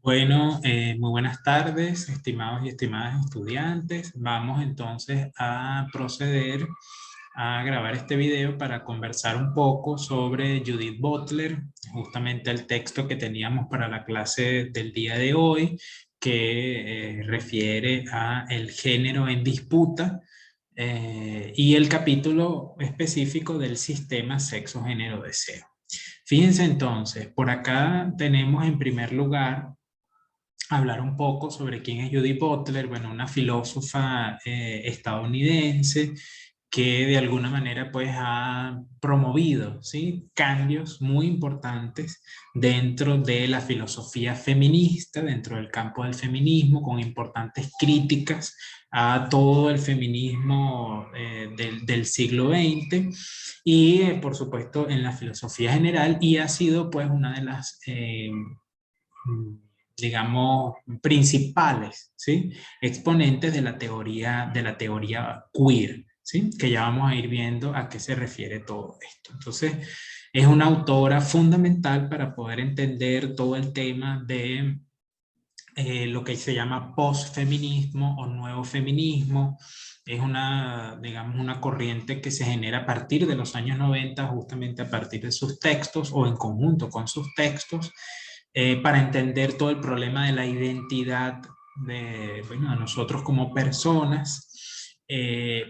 Bueno, muy buenas tardes, estimados y estimadas estudiantes. Vamos entonces a proceder a grabar este video para conversar un poco sobre Judith Butler, justamente el texto que teníamos para la clase del día de hoy, que refiere a el género en disputa y el capítulo específico del sistema sexo-género-deseo. Fíjense entonces, por acá tenemos en primer lugar hablar un poco sobre quién es Judith Butler, bueno, una filósofa estadounidense que de alguna manera pues ha promovido, ¿sí?, cambios muy importantes dentro de la filosofía feminista, dentro del campo del feminismo, con importantes críticas a todo el feminismo del siglo XX y por supuesto en la filosofía general, y ha sido pues una de las digamos, principales, ¿sí?, exponentes de la teoría queer, ¿sí?, que ya vamos a ir viendo a qué se refiere todo esto. Entonces, es una autora fundamental para poder entender todo el tema de lo que se llama posfeminismo o nuevo feminismo. Es una, digamos, una corriente que se genera a partir de los años 90, justamente a partir de sus textos o en conjunto con sus textos, para entender todo el problema de la identidad de, bueno, de nosotros como personas,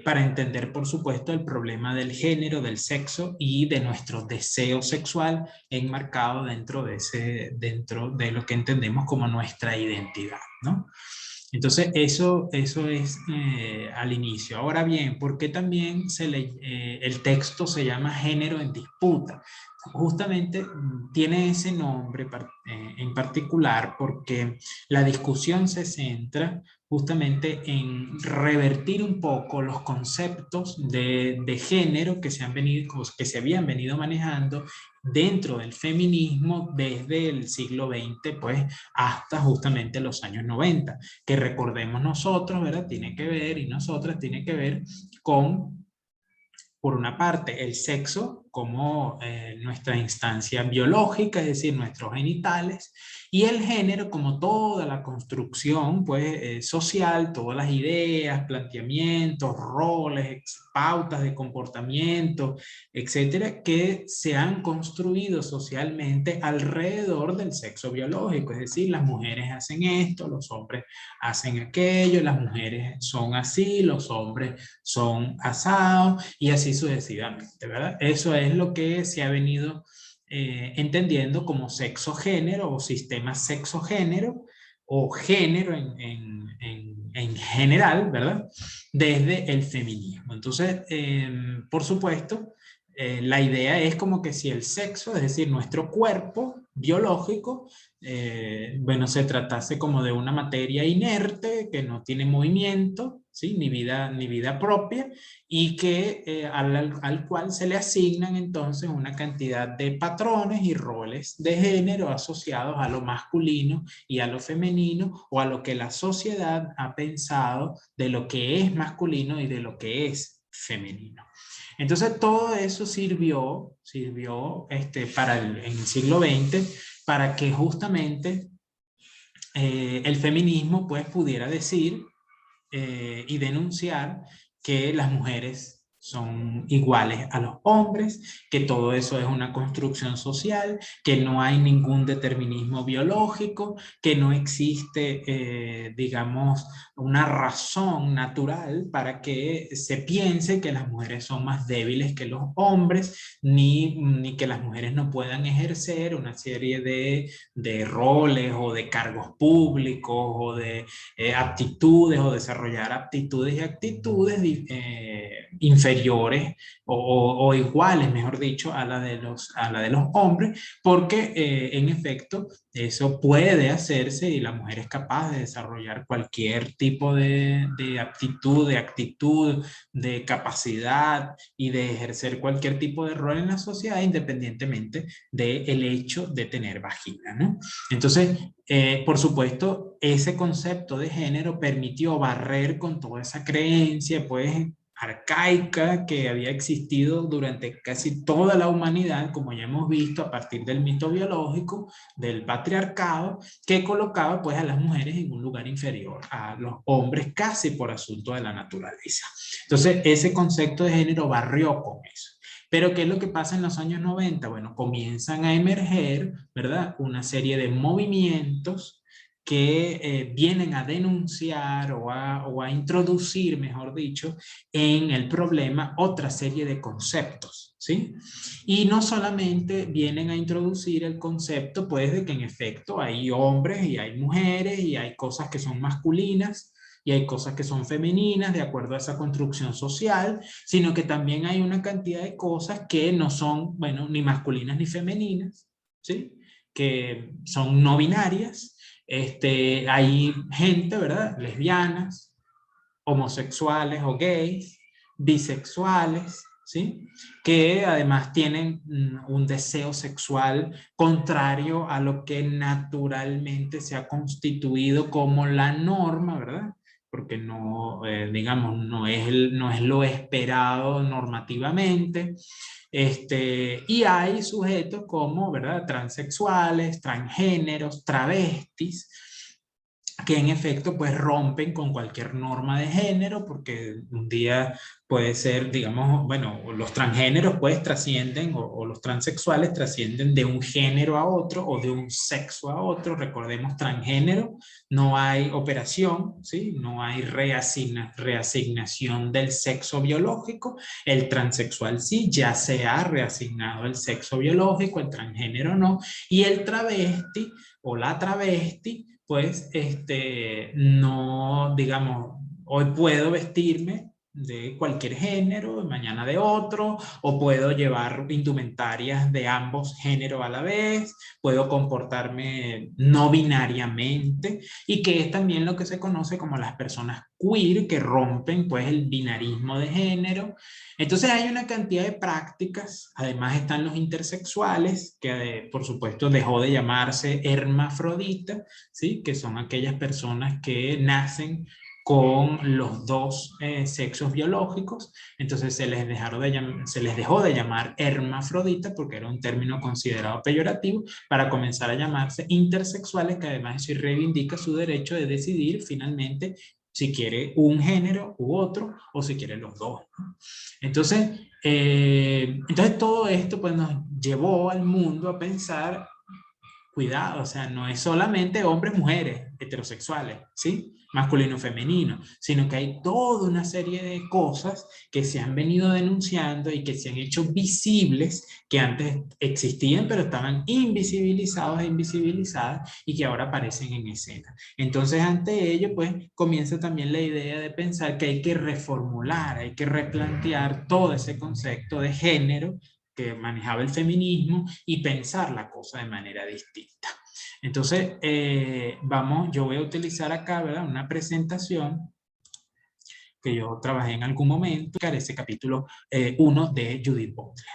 para entender, por supuesto, el problema del género, del sexo y de nuestro deseo sexual enmarcado dentro de lo que entendemos como nuestra identidad, ¿no? Entonces, eso es al inicio. Ahora bien, ¿por qué también el texto se llama Género en Disputa? Justamente tiene ese nombre en particular porque la discusión se centra justamente en revertir un poco los conceptos de género que se habían venido manejando dentro del feminismo desde el siglo XX, pues, hasta justamente los años 90, que recordemos nosotros, ¿verdad? Tiene que ver, y nosotras, tiene que ver con, por una parte, el sexo como nuestra instancia biológica, es decir, nuestros genitales, y el género como toda la construcción pues, social, todas las ideas, planteamientos, roles, pautas de comportamiento, etcétera, que se han construido socialmente alrededor del sexo biológico. Es decir, las mujeres hacen esto, los hombres hacen aquello, las mujeres son así, los hombres son asados y así sucesivamente, ¿verdad? Eso es lo que se ha venido entendiendo como sexo-género o sistema sexo-género o género en general, ¿verdad? Desde el feminismo. Entonces, por supuesto, la idea es como que si el sexo, es decir, nuestro cuerpo biológico, bueno, se tratase como de una materia inerte que no tiene movimiento, ¿sí?, ni vida propia, y que al cual se le asignan entonces una cantidad de patrones y roles de género asociados a lo masculino y a lo femenino, o a lo que la sociedad ha pensado de lo que es masculino y de lo que es femenino. Entonces todo eso sirvió en el siglo XX para que justamente el feminismo pues pudiera decir y denunciar que las mujeres son iguales a los hombres, que todo eso es una construcción social, que no hay ningún determinismo biológico, que no existe, digamos, una razón natural para que se piense que las mujeres son más débiles que los hombres, ni que las mujeres no puedan ejercer una serie de roles o de cargos públicos o de aptitudes o desarrollar aptitudes y actitudes inferiores o iguales, mejor dicho, a la de los hombres, porque en efecto eso puede hacerse y la mujer es capaz de desarrollar cualquier tipo de aptitud, de actitud, de capacidad y de ejercer cualquier tipo de rol en la sociedad independientemente del hecho de tener vagina, ¿no? Entonces, por supuesto, ese concepto de género permitió barrer con toda esa creencia, pues, arcaica que había existido durante casi toda la humanidad, como ya hemos visto a partir del mito biológico, del patriarcado, que colocaba pues a las mujeres en un lugar inferior a los hombres casi por asunto de la naturaleza. Entonces ese concepto de género barrió con eso. Pero ¿qué es lo que pasa en los años 90? Bueno, comienzan a emerger, ¿verdad? Una serie de movimientos que vienen a denunciar o a introducir, mejor dicho, en el problema otra serie de conceptos, ¿sí? Y no solamente vienen a introducir el concepto, pues, de que en efecto hay hombres y hay mujeres y hay cosas que son masculinas y hay cosas que son femeninas de acuerdo a esa construcción social, sino que también hay una cantidad de cosas que no son, bueno, ni masculinas ni femeninas, ¿sí? Que son no binarias. Hay gente, ¿verdad? Lesbianas, homosexuales o gays, bisexuales, ¿sí? Que además tienen un deseo sexual contrario a lo que naturalmente se ha constituido como la norma, ¿verdad? Porque no, digamos, no es lo esperado normativamente. Y hay sujetos como, ¿verdad? Transexuales, transgéneros, travestis, que en efecto pues rompen con cualquier norma de género, porque un día puede ser, digamos, bueno, los transgéneros pues trascienden, o los transexuales trascienden de un género a otro o de un sexo a otro. Recordemos, transgénero, no hay operación, ¿sí? No hay reasignación del sexo biológico. El transexual sí, ya se ha reasignado el sexo biológico, el transgénero no. Y el travesti o la travesti, pues no, digamos, hoy puedo vestirme de cualquier género, mañana de otro, o puedo llevar indumentarias de ambos géneros a la vez, puedo comportarme no binariamente, y que es también lo que se conoce como las personas queer, que rompen pues el binarismo de género. Entonces hay una cantidad de prácticas. Además están los intersexuales, que por supuesto dejó de llamarse hermafrodita, ¿sí? Que son aquellas personas que nacen con los dos sexos biológicos. Entonces se les dejó de llamar hermafrodita porque era un término considerado peyorativo, para comenzar a llamarse intersexuales, que además eso reivindica su derecho de decidir finalmente si quiere un género u otro, o si quiere los dos, ¿no? Entonces todo esto pues nos llevó al mundo a pensar, cuidado, o sea, no es solamente hombres, mujeres, heterosexuales, ¿sí? Masculino, femenino, sino que hay toda una serie de cosas que se han venido denunciando y que se han hecho visibles, que antes existían pero estaban invisibilizados e invisibilizadas, y que ahora aparecen en escena. Entonces, ante ello, pues comienza también la idea de pensar que hay que reformular, hay que replantear todo ese concepto de género que manejaba el feminismo, y pensar la cosa de manera distinta. Entonces, yo voy a utilizar acá, ¿verdad?, una presentación que yo trabajé en algún momento, que era ese capítulo 1 de Judith Butler.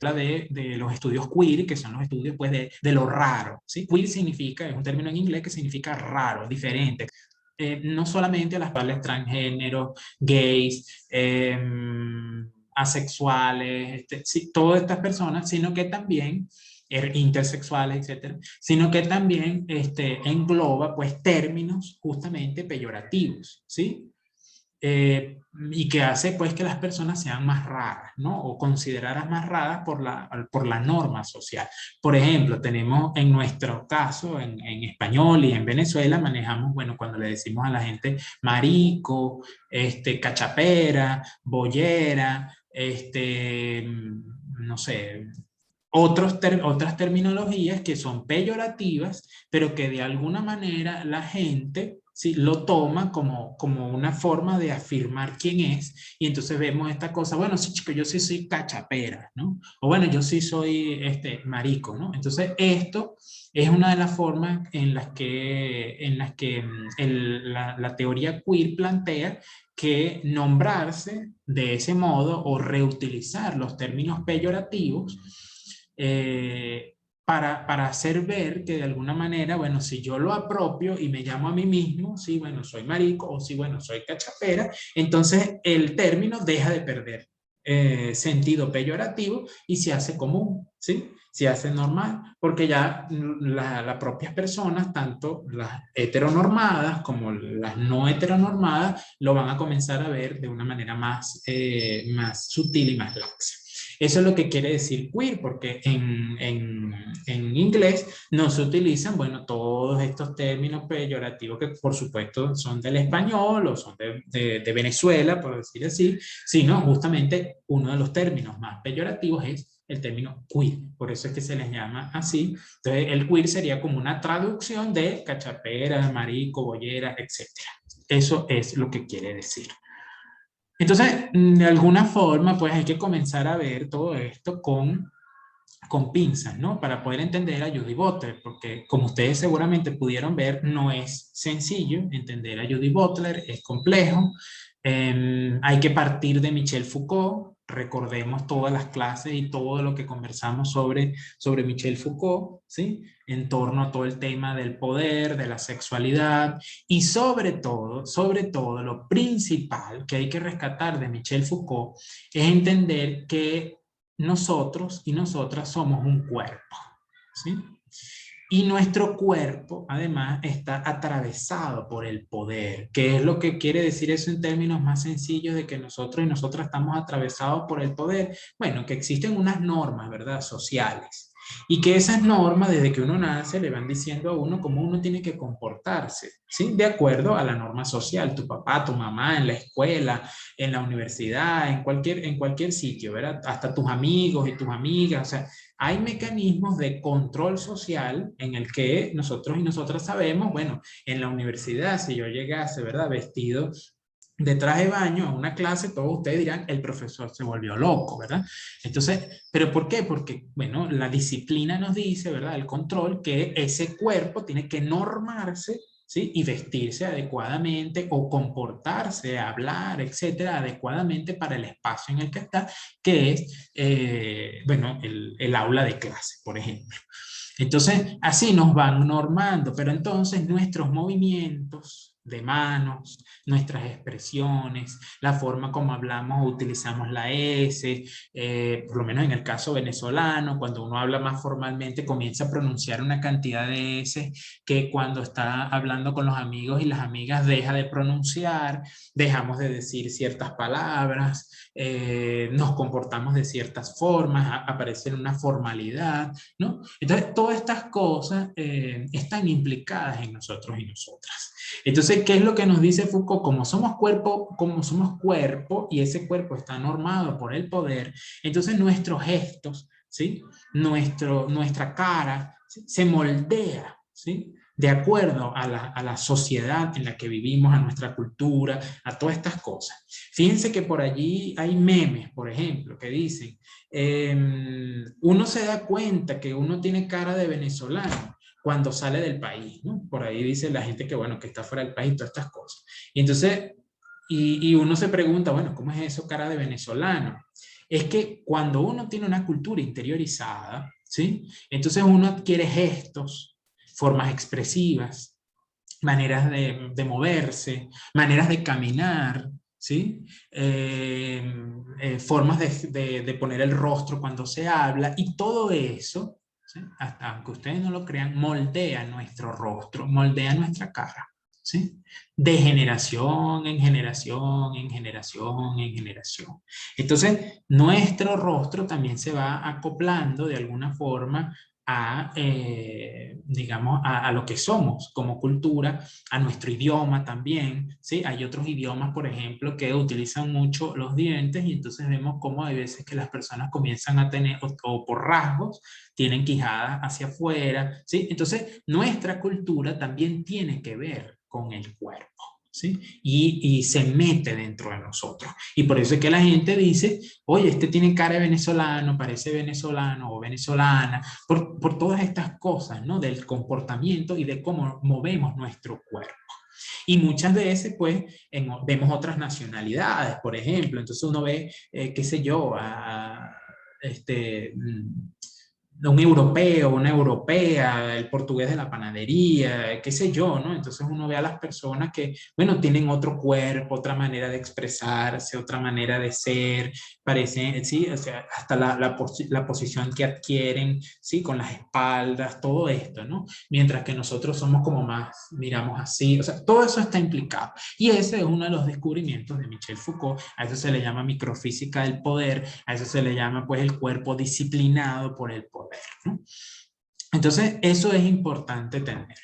Habla de los estudios queer, que son los estudios pues, de lo raro, ¿sí? Queer significa, es un término en inglés que significa raro, diferente. No solamente a las cuales transgénero, gays, asexuales, sí, todas estas personas, sino que también intersexuales, etcétera, sino que también engloba pues términos justamente peyorativos, ¿sí? Y que hace pues que las personas sean más raras, ¿no? O consideradas más raras por la norma social. Por ejemplo, tenemos en nuestro caso, en español y en Venezuela, manejamos, bueno, cuando le decimos a la gente marico, cachapera, boyera, no sé, otras terminologías que son peyorativas, pero que de alguna manera la gente, ¿sí?, lo toma como una forma de afirmar quién es, y entonces vemos esta cosa, bueno, sí, chico, yo sí soy cachapera, ¿no? O bueno, yo sí soy marico, ¿no? Entonces esto es una de las formas en las que la teoría queer plantea que nombrarse de ese modo o reutilizar los términos peyorativos para hacer ver que de alguna manera, bueno, si yo lo apropio y me llamo a mí mismo, sí, bueno, soy marico o sí, bueno, soy cachapera, entonces el término deja de perder sentido peyorativo y se hace común, ¿sí? Se hace normal, porque ya las propias personas, tanto las heteronormadas como las no heteronormadas, lo van a comenzar a ver de una manera más sutil y más laxa. Eso es lo que quiere decir queer, porque en inglés no se utilizan, bueno, todos estos términos peyorativos que por supuesto son del español o son de Venezuela, por decir así, sino justamente uno de los términos más peyorativos es el término queer, por eso es que se les llama así. Entonces el queer sería como una traducción de cachapera, marico, bollera, etc. Eso es lo que quiere decir. Entonces, de alguna forma, pues hay que comenzar a ver todo esto con pinzas, ¿no? Para poder entender a Judy Butler, porque como ustedes seguramente pudieron ver, no es sencillo entender a Judy Butler, es complejo. Hay que partir de Michel Foucault, recordemos todas las clases y todo lo que conversamos sobre Michel Foucault, ¿sí? En torno a todo el tema del poder, de la sexualidad y sobre todo, lo principal que hay que rescatar de Michel Foucault es entender que nosotros y nosotras somos un cuerpo, ¿sí? Y nuestro cuerpo, además, está atravesado por el poder. ¿Qué es lo que quiere decir eso en términos más sencillos de que nosotros y nosotras estamos atravesados por el poder? Bueno, que existen unas normas, ¿verdad? Sociales. Y que esas normas, desde que uno nace, le van diciendo a uno cómo uno tiene que comportarse, ¿sí? De acuerdo a la norma social. Tu papá, tu mamá, en la escuela, en la universidad, en cualquier sitio, ¿verdad? Hasta tus amigos y tus amigas, o sea, hay mecanismos de control social en el que nosotros y nosotras sabemos, bueno, en la universidad, si yo llegase, ¿verdad? Vestido de traje de baño a una clase, todos ustedes dirán, el profesor se volvió loco, ¿verdad? Entonces, ¿pero por qué? Porque, bueno, la disciplina nos dice, ¿verdad? El control, que ese cuerpo tiene que normarse, ¿sí? Y vestirse adecuadamente o comportarse, hablar, etcétera, adecuadamente para el espacio en el que está, que es, bueno, el aula de clase, por ejemplo. Entonces, así nos van normando, pero entonces nuestros movimientos de manos, nuestras expresiones, la forma como hablamos o utilizamos la S, por lo menos en el caso venezolano, cuando uno habla más formalmente comienza a pronunciar una cantidad de S que cuando está hablando con los amigos y las amigas deja de pronunciar, dejamos de decir ciertas palabras, nos comportamos de ciertas formas, aparece una formalidad, ¿no? Entonces, todas estas cosas están implicadas en nosotros y nosotras. Entonces, ¿qué es lo que nos dice Foucault? Como somos cuerpo y ese cuerpo está normado por el poder, entonces nuestros gestos, ¿sí? Nuestra cara, ¿sí? Se moldea, ¿sí? De acuerdo a la sociedad en la que vivimos, a nuestra cultura, a todas estas cosas. Fíjense que por allí hay memes, por ejemplo, que dicen, uno se da cuenta que uno tiene cara de venezolano cuando sale del país, ¿no? Por ahí dice la gente que, bueno, que está fuera del país, todas estas cosas. Y entonces, y uno se pregunta, bueno, ¿cómo es eso cara de venezolano? Es que cuando uno tiene una cultura interiorizada, ¿sí? Entonces uno adquiere gestos, formas expresivas, maneras de moverse, maneras de caminar, ¿sí? Formas de poner el rostro cuando se habla y todo eso, ¿sí? Hasta aunque ustedes no lo crean, moldea nuestro rostro, moldea nuestra cara, ¿sí? De generación en generación, en generación, en generación. Entonces, nuestro rostro también se va acoplando de alguna forma digamos, a lo que somos como cultura, a nuestro idioma también, ¿sí? Hay otros idiomas, por ejemplo, que utilizan mucho los dientes y entonces vemos cómo hay veces que las personas comienzan a tener, o por rasgos, tienen quijadas hacia afuera, ¿sí? Entonces, nuestra cultura también tiene que ver con el cuerpo, ¿sí? Y se mete dentro de nosotros. Y por eso es que la gente dice, oye, este tiene cara de venezolano, parece venezolano o venezolana, por todas estas cosas, ¿no? Del comportamiento y de cómo movemos nuestro cuerpo. Y muchas veces, pues, vemos otras nacionalidades, por ejemplo. Entonces uno ve, qué sé yo, este, un europeo, una europea, el portugués de la panadería, qué sé yo, ¿no? Entonces uno ve a las personas que, bueno, tienen otro cuerpo, otra manera de expresarse, otra manera de ser, parecen, sí, o sea, hasta la posición que adquieren, sí, con las espaldas, todo esto, ¿no? Mientras que nosotros somos como más, miramos así, o sea, todo eso está implicado. Y ese es uno de los descubrimientos de Michel Foucault. A eso se le llama microfísica del poder, a eso se le llama pues el cuerpo disciplinado por el poder, ¿no? Entonces, eso es importante tenerlo.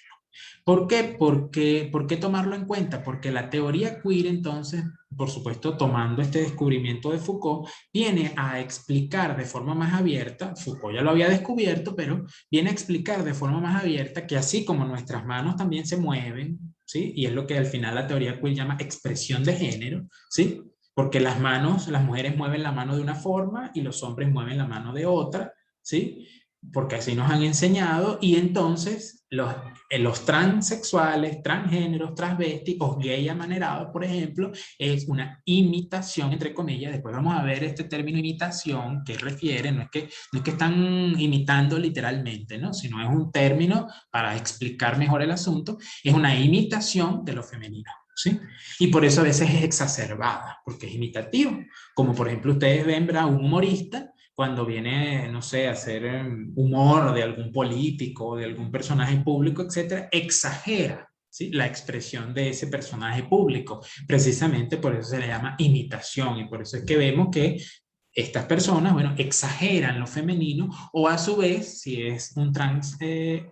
¿Por qué? ¿Por qué tomarlo en cuenta? Porque la teoría queer, entonces, por supuesto, tomando este descubrimiento de Foucault, viene a explicar de forma más abierta, Foucault ya lo había descubierto, pero viene a explicar de forma más abierta que así como nuestras manos también se mueven, ¿sí? Y es lo que al final la teoría queer llama expresión de género, ¿sí? Porque las manos, las mujeres mueven la mano de una forma y los hombres mueven la mano de otra, ¿sí? Porque así nos han enseñado, y entonces los transexuales, transgéneros, transvestis o gay amanerados, por ejemplo, es una imitación, entre comillas. Después vamos a ver este término imitación, que refiere, no es que están imitando literalmente, ¿no? Sino es un término para explicar mejor el asunto, es una imitación de lo femenino, ¿sí? Y por eso a veces es exacerbada, porque es imitativo. Como por ejemplo ustedes ven, ¿verdad? Un humorista cuando viene, no sé, a hacer humor de algún político, de algún personaje público, etcétera, exagera, ¿sí? La expresión de ese personaje público. Precisamente por eso se le llama imitación, y por eso es que vemos que estas personas, bueno, exageran lo femenino, o a su vez, si es un trans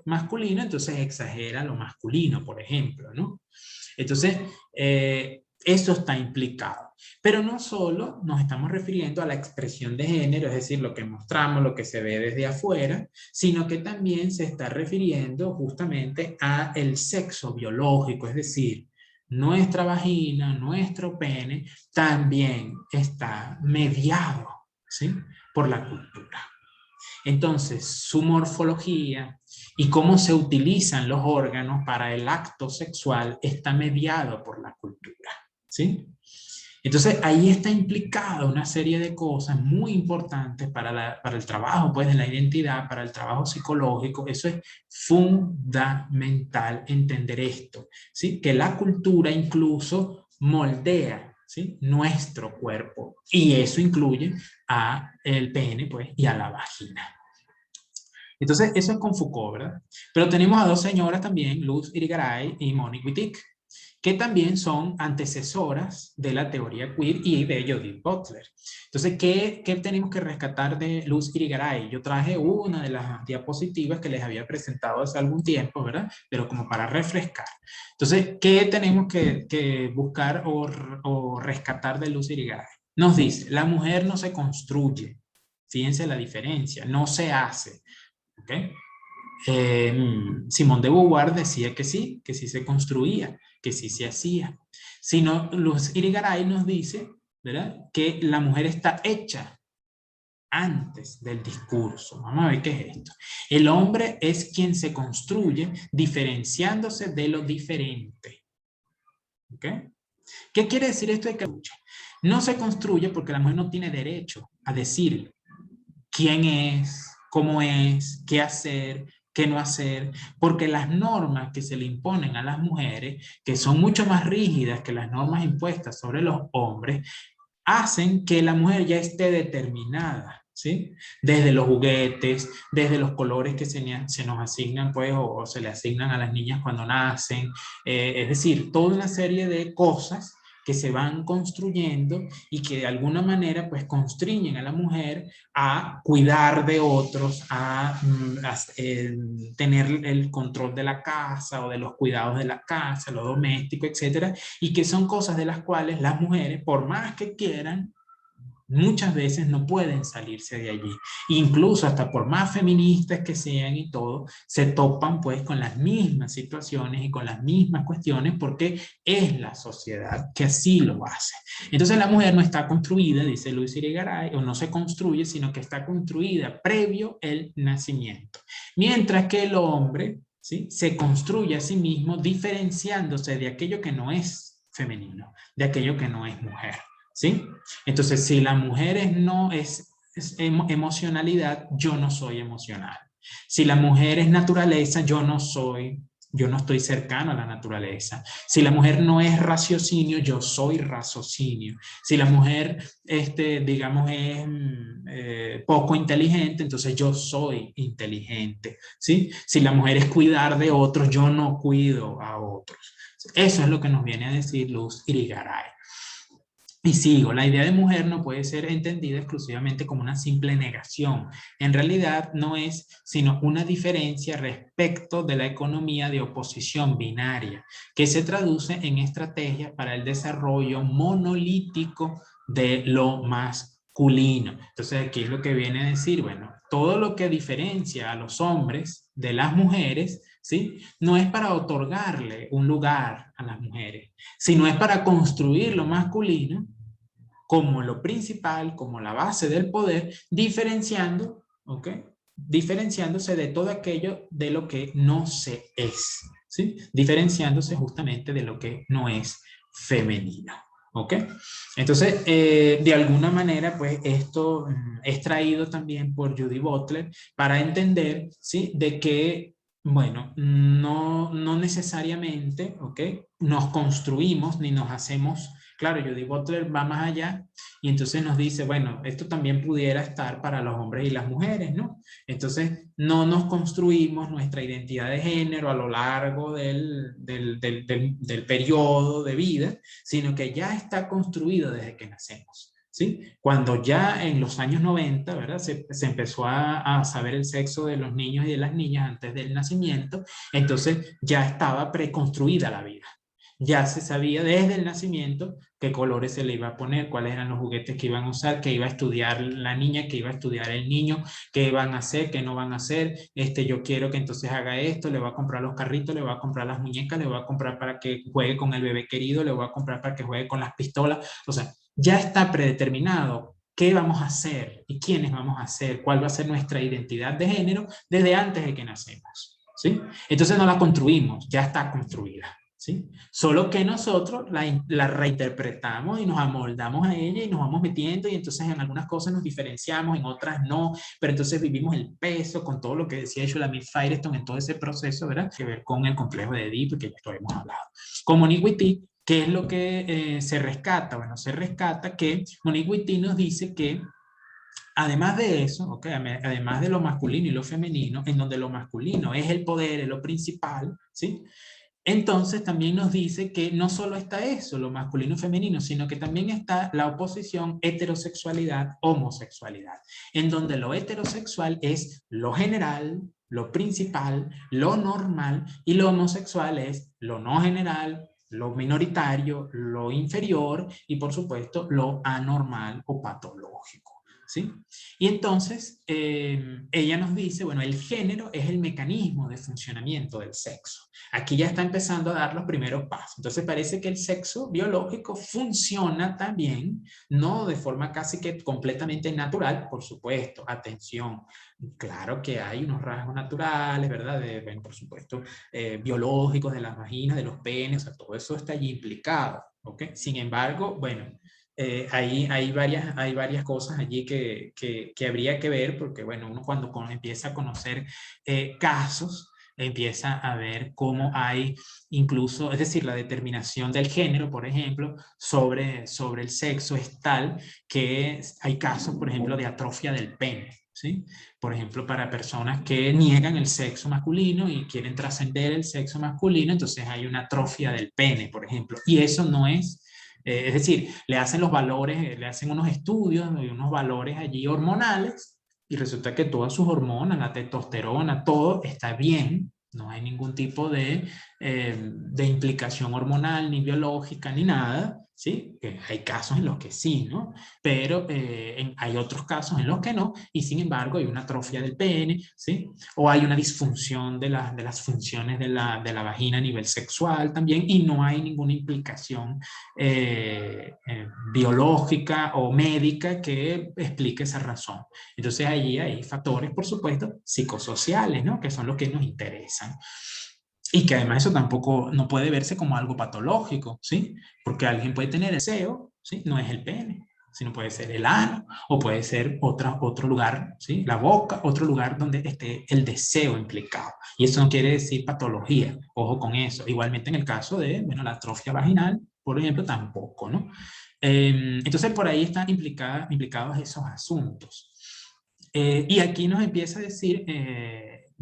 masculino, entonces exagera lo masculino, por ejemplo, ¿no? Entonces, eso está implicado. Pero no solo nos estamos refiriendo a la expresión de género, es decir, lo que mostramos, lo que se ve desde afuera, sino que también se está refiriendo justamente a el sexo biológico, es decir, nuestra vagina, nuestro pene, también está mediado, ¿sí? Por la cultura. Entonces, su morfología y cómo se utilizan los órganos para el acto sexual está mediado por la cultura, ¿sí? Entonces, ahí está implicada una serie de cosas muy importantes para el trabajo, pues, de la identidad, para el trabajo psicológico. Eso es fundamental entender esto, ¿sí? Que la cultura incluso moldea, ¿sí? Nuestro cuerpo, y eso incluye a el pene, pues, y a la vagina. Entonces, eso es con Foucault, ¿verdad? Pero tenemos a dos señoras también, Luz Irigaray y Monique Wittig, que también son antecesoras de la teoría queer y de Judith Butler. Entonces, ¿qué tenemos que rescatar de Luz Irigaray? Yo traje una de las diapositivas que les había presentado hace algún tiempo, ¿verdad? Pero como para refrescar. Entonces, ¿qué tenemos que buscar o rescatar de Luz Irigaray? Nos dice, la mujer no se construye. Fíjense la diferencia, no se hace. ¿Okay? Simone de Beauvoir decía que sí se construía, que sí se hacía. Sino Luz Irigaray nos dice, ¿verdad?, que la mujer está hecha antes del discurso. Vamos a ver qué es esto. El hombre es quien se construye diferenciándose de lo diferente. ¿Ok? ¿Qué quiere decir esto de que no se construye porque la mujer no tiene derecho a decir quién es, cómo es, qué hacer, qué no hacer, porque las normas que se le imponen a las mujeres, que son mucho más rígidas que las normas impuestas sobre los hombres, hacen que la mujer ya esté determinada, ¿sí? Desde los juguetes, desde los colores que se nos asignan, pues, o se le asignan a las niñas cuando nacen, es decir, toda una serie de cosas que se van construyendo y que de alguna manera pues constriñen a la mujer a cuidar de otros, tener el control de la casa o de los cuidados de la casa, lo doméstico, etcétera, y que son cosas de las cuales las mujeres, por más que quieran, muchas veces no pueden salirse de allí. Incluso hasta por más feministas que sean y todo, se topan pues con las mismas situaciones y con las mismas cuestiones porque es la sociedad que así lo hace. Entonces la mujer no está construida, dice Luis Irigaray, o no se construye, sino que está construida previo el nacimiento. Mientras que el hombre, ¿sí?, se construye a sí mismo diferenciándose de aquello que no es femenino, de aquello que no es mujer. ¿Sí? Entonces, si la mujer no es es emocionalidad, yo no soy emocional. Si la mujer es naturaleza, yo no estoy cercano a la naturaleza. Si la mujer no es raciocinio, yo soy raciocinio. Si la mujer, digamos, es poco inteligente, entonces yo soy inteligente, ¿sí? Si la mujer es cuidar de otros, yo no cuido a otros. Eso es lo que nos viene a decir Luz Irigaray. Y sigo, la idea de mujer no puede ser entendida exclusivamente como una simple negación. En realidad no es sino una diferencia respecto de la economía de oposición binaria, que se traduce en estrategias para el desarrollo monolítico de lo masculino. Entonces aquí es lo que viene a decir, bueno, todo lo que diferencia a los hombres de las mujeres, ¿sí? No es para otorgarle un lugar a las mujeres, sino es para construir lo masculino como lo principal, como la base del poder, diferenciando, ¿ok? Diferenciándose de todo aquello de lo que no se es, ¿sí? Diferenciándose justamente de lo que no es femenino, ¿ok? Entonces, de alguna manera, pues esto es traído también por Judy Butler para entender, ¿sí? De que bueno, no necesariamente, ¿ok? Nos construimos ni nos hacemos, claro, Judy Butler va más allá y entonces nos dice, bueno, esto también pudiera estar para los hombres y las mujeres, ¿no? Entonces, no nos construimos nuestra identidad de género a lo largo del periodo de vida, sino que ya está construido desde que nacemos. ¿Sí? Cuando ya en los años 90, ¿verdad? Se empezó a saber el sexo de los niños y de las niñas antes del nacimiento, entonces ya estaba preconstruida la vida. Ya se sabía desde el nacimiento qué colores se le iba a poner, cuáles eran los juguetes que iban a usar, qué iba a estudiar la niña, qué iba a estudiar el niño, qué van a hacer, qué no van a hacer. Yo quiero que entonces haga esto, le voy a comprar los carritos, le voy a comprar las muñecas, le voy a comprar para que juegue con el bebé querido, le voy a comprar para que juegue con las pistolas. O sea, ya está predeterminado qué vamos a hacer y quiénes vamos a ser, cuál va a ser nuestra identidad de género desde antes de que nacemos, ¿sí? Entonces no la construimos, ya está construida, ¿sí? Solo que nosotros la reinterpretamos y nos amoldamos a ella y nos vamos metiendo y entonces en algunas cosas nos diferenciamos, en otras no, pero entonces vivimos el peso con todo lo que decía Shulamit Firestone en todo ese proceso, ¿verdad? Que ver con el complejo de Edipo, que ya lo hemos hablado. Con Monique Wittig, ¿qué es lo que se rescata? Bueno, se rescata que Monique Wittig nos dice que además de eso, okay, además de lo masculino y lo femenino, en donde lo masculino es el poder, es lo principal, ¿sí? Entonces también nos dice que no solo está eso, lo masculino y femenino, sino que también está la oposición heterosexualidad-homosexualidad, en donde lo heterosexual es lo general, lo principal, lo normal, y lo homosexual es lo no general, lo minoritario, lo inferior y por supuesto lo anormal o patológico. ¿Sí? Y entonces ella nos dice, bueno, el género es el mecanismo de funcionamiento del sexo. Aquí ya está empezando a dar los primeros pasos. Entonces parece que el sexo biológico funciona también, no de forma casi que completamente natural, por supuesto, atención. Claro que hay unos rasgos naturales, ¿verdad? Bueno, por supuesto, biológicos de las vaginas, de los penes, o sea, todo eso está allí implicado, ¿ok? Sin embargo, bueno, hay varias cosas allí que habría que ver, porque bueno, uno cuando empieza a conocer casos, empieza a ver cómo hay incluso, es decir, la determinación del género, por ejemplo, sobre el sexo es tal que hay casos, por ejemplo, de atrofia del pene. ¿Sí? Por ejemplo, para personas que niegan el sexo masculino y quieren trascender el sexo masculino, entonces hay una atrofia del pene, por ejemplo, y eso no es decir, le hacen los valores, le hacen unos estudios y unos valores allí hormonales y resulta que todas sus hormonas, la testosterona, todo está bien. No hay ningún tipo de implicación hormonal, ni biológica, ni nada. ¿Sí? Hay casos en los que sí, ¿no? Pero hay otros casos en los que no, y sin embargo hay una atrofia del pene, ¿sí? O hay una disfunción de las funciones de la vagina a nivel sexual también, y no hay ninguna implicación biológica o médica que explique esa razón. Entonces allí hay factores, por supuesto, psicosociales, ¿no? Que son los que nos interesan. Y que además eso tampoco no puede verse como algo patológico, ¿sí? Porque alguien puede tener deseo, ¿sí? No es el pene. sino puede ser el ano, o puede ser otro lugar, ¿sí? La boca, otro lugar donde esté el deseo implicado. Y eso no quiere decir patología, ojo con eso. Igualmente en el caso de, bueno, la atrofia vaginal, por ejemplo, tampoco, ¿no? Entonces por ahí están implicados esos asuntos. Y aquí nos empieza a decir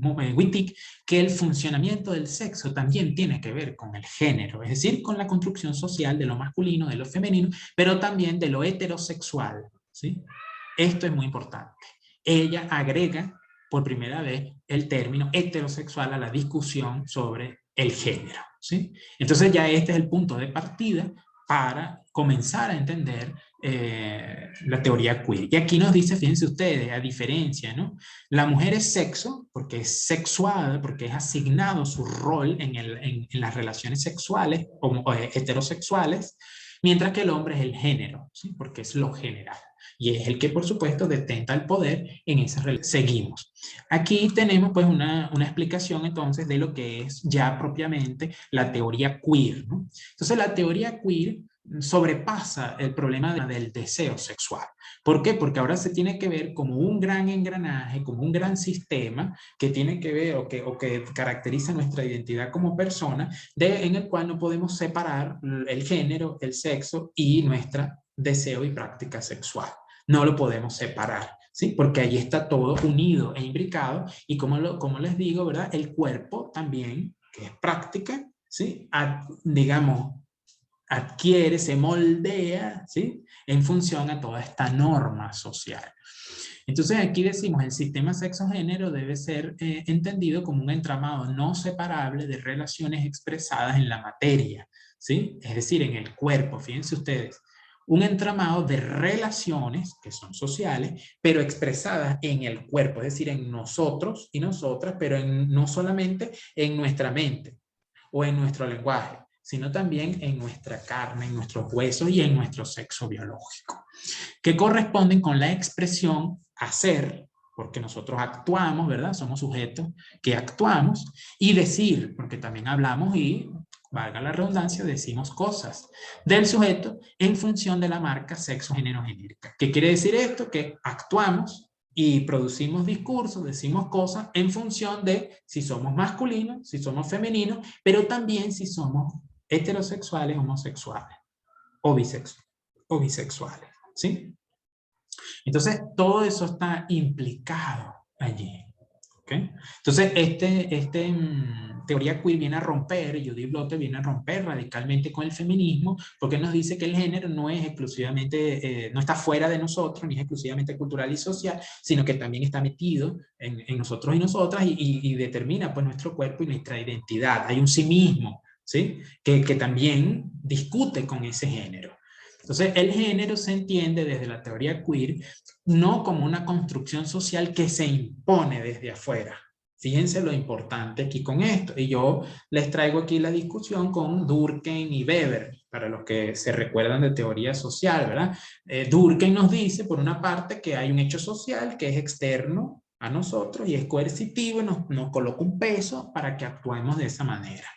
Wittig que el funcionamiento del sexo también tiene que ver con el género, es decir, con la construcción social de lo masculino, de lo femenino, pero también de lo heterosexual, ¿sí? Esto es muy importante. Ella agrega por primera vez el término heterosexual a la discusión sobre el género, ¿sí? Entonces ya este es el punto de partida para comenzar a entender la teoría queer. Y aquí nos dice, fíjense ustedes, a diferencia, ¿no? La mujer es sexo, porque es sexuada, porque es asignado su rol en las relaciones sexuales o heterosexuales, mientras que el hombre es el género, ¿sí? Porque es lo general. Y es el que, por supuesto, detenta el poder en esa relación. Seguimos. Aquí tenemos pues una explicación entonces de lo que es ya propiamente la teoría queer, ¿no? Entonces la teoría queer sobrepasa el problema del deseo sexual. ¿Por qué? Porque ahora se tiene que ver como un gran engranaje, como un gran sistema que tiene que ver o que caracteriza nuestra identidad como persona, en el cual no podemos separar el género, el sexo y nuestro deseo y práctica sexual. No lo podemos separar, ¿sí? Porque ahí está todo unido e imbricado y como les digo, ¿verdad? El cuerpo también, que es práctica, ¿sí? Digamos, adquiere, se moldea, ¿sí? En función a toda esta norma social. Entonces aquí decimos, el sistema sexo-género debe ser entendido como un entramado no separable de relaciones expresadas en la materia, ¿sí? Es decir, en el cuerpo, fíjense ustedes, un entramado de relaciones que son sociales, pero expresadas en el cuerpo, es decir, en nosotros y nosotras, pero no solamente en nuestra mente o en nuestro lenguaje, sino también en nuestra carne, en nuestros huesos y en nuestro sexo biológico, que corresponden con la expresión hacer, porque nosotros actuamos, ¿verdad? Somos sujetos que actuamos, y decir, porque también hablamos y, valga la redundancia, decimos cosas del sujeto en función de la marca sexo, género, genérica. ¿Qué quiere decir esto? Que actuamos y producimos discursos, decimos cosas en función de si somos masculinos, si somos femeninos, pero también si somos heterosexuales, homosexuales o bisexuales, ¿sí? Entonces, todo eso está implicado allí. ¿Okay? Entonces, teoría queer viene a romper, Judith Butler viene a romper radicalmente con el feminismo, porque nos dice que el género no es exclusivamente, no está fuera de nosotros, ni es exclusivamente cultural y social, sino que también está metido en nosotros y nosotras y determina pues nuestro cuerpo y nuestra identidad. Hay un sí mismo, ¿sí? Que también discute con ese género. Entonces, el género se entiende desde la teoría queer no como una construcción social que se impone desde afuera. Fíjense lo importante aquí con esto. Y yo les traigo aquí la discusión con Durkheim y Weber, para los que se recuerdan de teoría social, ¿verdad? Durkheim nos dice, por una parte, que hay un hecho social que es externo a nosotros y es coercitivo, nos coloca un peso para que actuemos de esa manera.